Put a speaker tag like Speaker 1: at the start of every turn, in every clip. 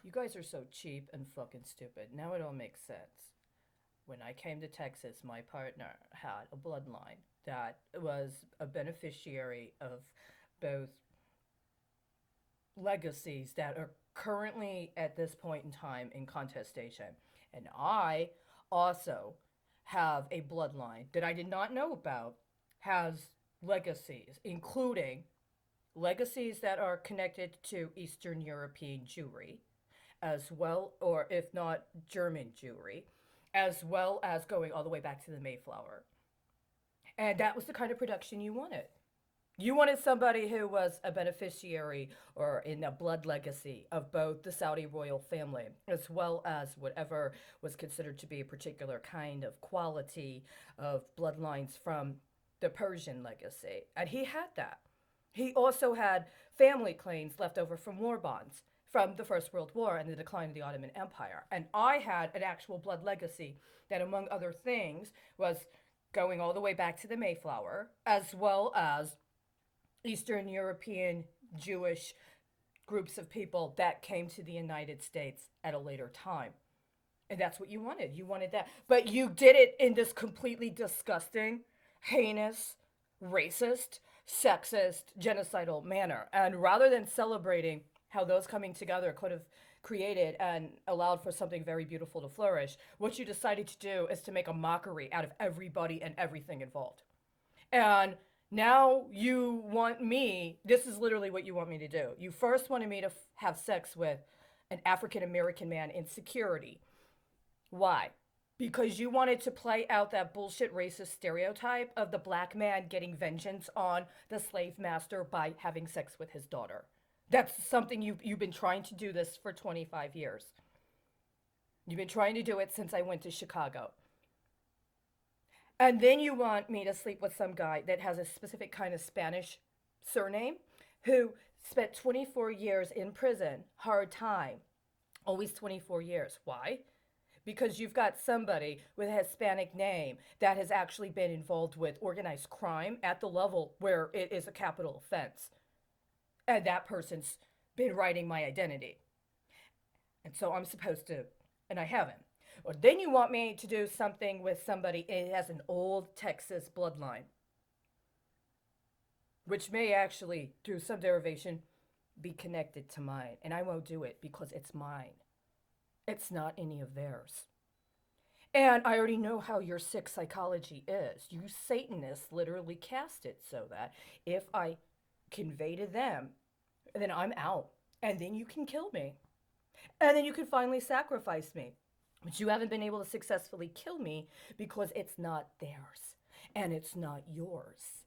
Speaker 1: You guys are so cheap and fucking stupid. Now it all makes sense. When I came to Texas, my partner had a bloodline that was a beneficiary of both legacies that are currently at this point in time in contestation. And I also have a bloodline that I did not know about, has legacies, including legacies that are connected to Eastern European Jewry, as well, or if not German Jewry, as well as going all the way back to the Mayflower. And that was the kind of production you wanted. You wanted somebody who was a beneficiary or in a blood legacy of both the Saudi royal family, as well as whatever was considered to be a particular kind of quality of bloodlines from the Persian legacy. And he had that. He also had family claims left over from war bonds from the First World War and the decline of the Ottoman Empire. And I had an actual blood legacy that, among other things, was going all the way back to the Mayflower, as well as Eastern European Jewish groups of people that came to the United States at a later time. And that's what you wanted. You wanted that. But you did it in this completely disgusting, heinous, racist, sexist, genocidal manner. And rather than celebrating how those coming together could have created and allowed for something very beautiful to flourish, what you decided to do is to make a mockery out of everybody and everything involved. And now you want me, this is literally what you want me to do. You first wanted me to have sex with an African American man in security. Why? Because you wanted to play out that bullshit racist stereotype of the black man getting vengeance on the slave master by having sex with his daughter. That's something you've been trying to do this for 25 years. You've been trying to do it since I went to Chicago. And then you want me to sleep with some guy that has a specific kind of Spanish surname who spent 24 years in prison, hard time. Always 24 years. Why? Because you've got somebody with a Hispanic name that has actually been involved with organized crime at the level where it is a capital offense. And that person's been writing my identity. And so I'm supposed to, and I haven't. Or then you want me to do something with somebody that has an old Texas bloodline, which may actually, through some derivation, be connected to mine. And I won't do it because it's mine. It's not any of theirs. And I already know how your sick psychology is. You Satanists literally cast it so that if I convey to them, then I'm out. And then you can kill me. And then you can finally sacrifice me. But you haven't been able to successfully kill me because it's not theirs. And it's not yours.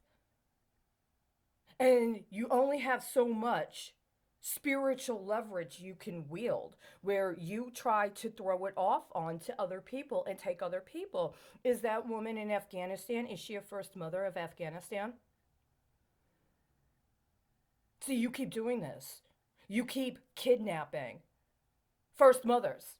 Speaker 1: And you only have so much spiritual leverage you can wield where you try to throw it off onto other people and take other people. Is that woman in Afghanistan, is she a first mother of Afghanistan? See, you keep doing this. You keep kidnapping first mothers.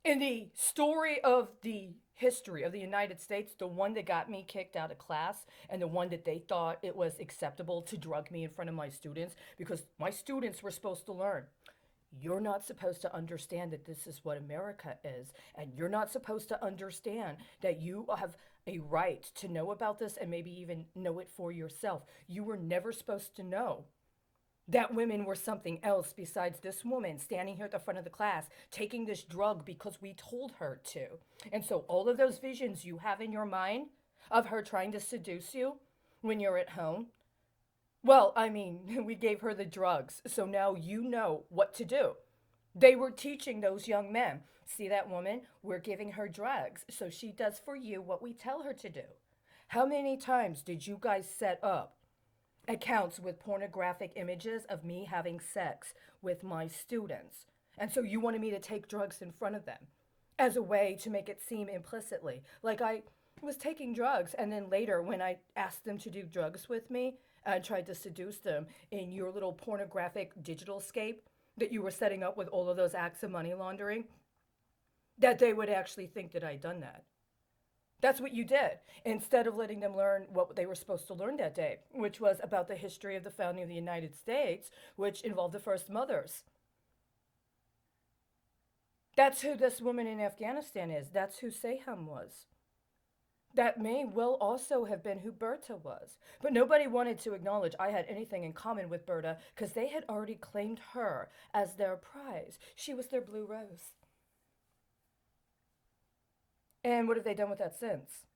Speaker 1: In the story of the history of the United States, the one that got me kicked out of class and the one that they thought it was acceptable to drug me in front of my students, because my students were supposed to learn. You're not supposed to understand that this is what America is, and you're not supposed to understand that you have a right to know about this and maybe even know it for yourself. You were never supposed to know that women were something else besides this woman standing here at the front of the class taking this drug because we told her to. And so all of those visions you have in your mind of her trying to seduce you when you're at home, well, I mean, we gave her the drugs, so now you know what to do. They were teaching those young men, see that woman? We're giving her drugs, so she does for you what we tell her to do. How many times did you guys set up accounts with pornographic images of me having sex with my students? And so you wanted me to take drugs in front of them as a way to make it seem implicitly like I was taking drugs. And then later, when I asked them to do drugs with me and tried to seduce them in your little pornographic digital scape that you were setting up with all of those acts of money laundering, that they would actually think that I'd done that. That's what you did. Instead of letting them learn what they were supposed to learn that day, which was about the history of the founding of the United States, which involved the first mothers. That's who this woman in Afghanistan is. That's who Saham was. That may well also have been who Berta was. But nobody wanted to acknowledge I had anything in common with Berta because they had already claimed her as their prize. She was their blue rose. And what have they done with that since?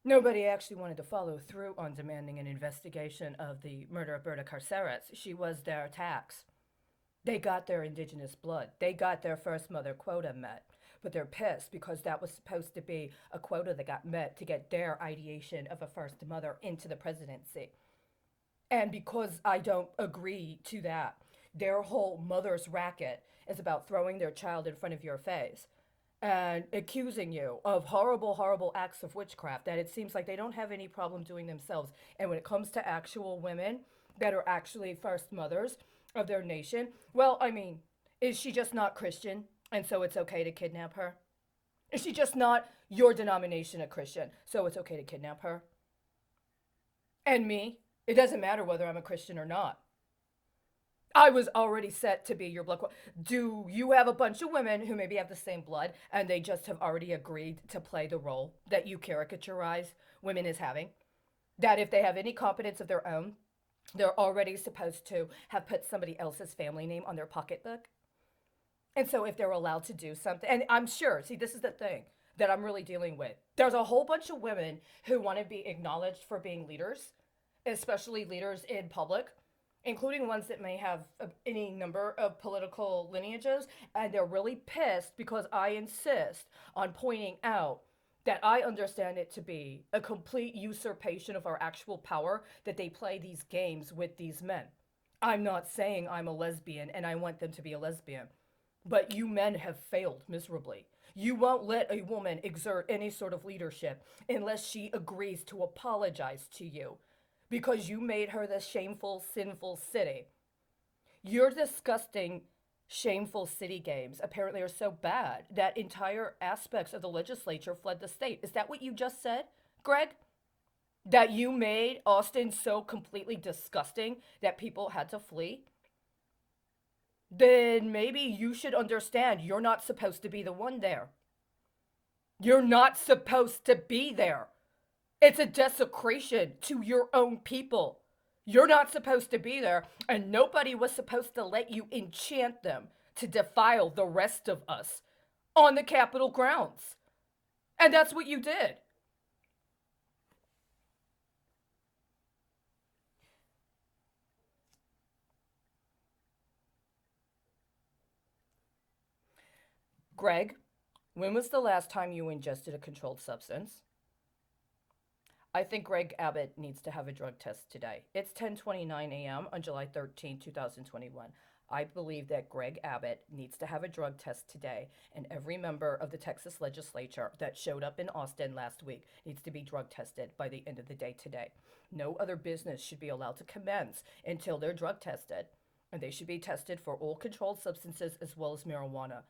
Speaker 1: Nobody actually wanted to follow through on demanding an investigation of the murder of Berta Carceres. She was their tax. They got their indigenous blood. They got their first mother quota met. But they're pissed because that was supposed to be a quota that got met to get their ideation of a first mother into the presidency. And because I don't agree to that, their whole mother's racket is about throwing their child in front of your face and accusing you of horrible, horrible acts of witchcraft that it seems like they don't have any problem doing themselves. And when it comes to actual women that are actually first mothers of their nation, well, I mean, is she just not Christian? And so it's okay to kidnap her? Is she just not your denomination a Christian? So it's okay to kidnap her? And me? It doesn't matter whether I'm a Christian or not. I was already set to be your blood. Do you have a bunch of women who maybe have the same blood and they just have already agreed to play the role that you caricaturize women as having? That if they have any competence of their own, they're already supposed to have put somebody else's family name on their pocketbook? And so if they're allowed to do something, and I'm sure, see, this is the thing that I'm really dealing with. There's a whole bunch of women who want to be acknowledged for being leaders, especially leaders in public, including ones that may have any number of political lineages. And they're really pissed because I insist on pointing out that I understand it to be a complete usurpation of our actual power that they play these games with these men. I'm not saying I'm a lesbian and I want them to be a lesbian. But you men have failed miserably. You won't let a woman exert any sort of leadership unless she agrees to apologize to you because you made her the shameful, sinful city. Your disgusting, shameful city games apparently are so bad that entire aspects of the legislature fled the state. Is that what you just said, Greg? That you made Austin so completely disgusting that people had to flee? Then maybe you should understand you're not supposed to be the one there. You're not supposed to be there. It's a desecration to your own people. You're not supposed to be there, and nobody was supposed to let you enchant them to defile the rest of us on the Capitol grounds. And that's what you did. Greg, when was the last time you ingested a controlled substance? I think Greg Abbott needs to have a drug test today. It's 10:29 a.m. on July 13, 2021. I believe that Greg Abbott needs to have a drug test today, and every member of the Texas legislature that showed up in Austin last week needs to be drug tested by the end of the day today. No other business should be allowed to commence until they're drug tested, and they should be tested for all controlled substances as well as marijuana.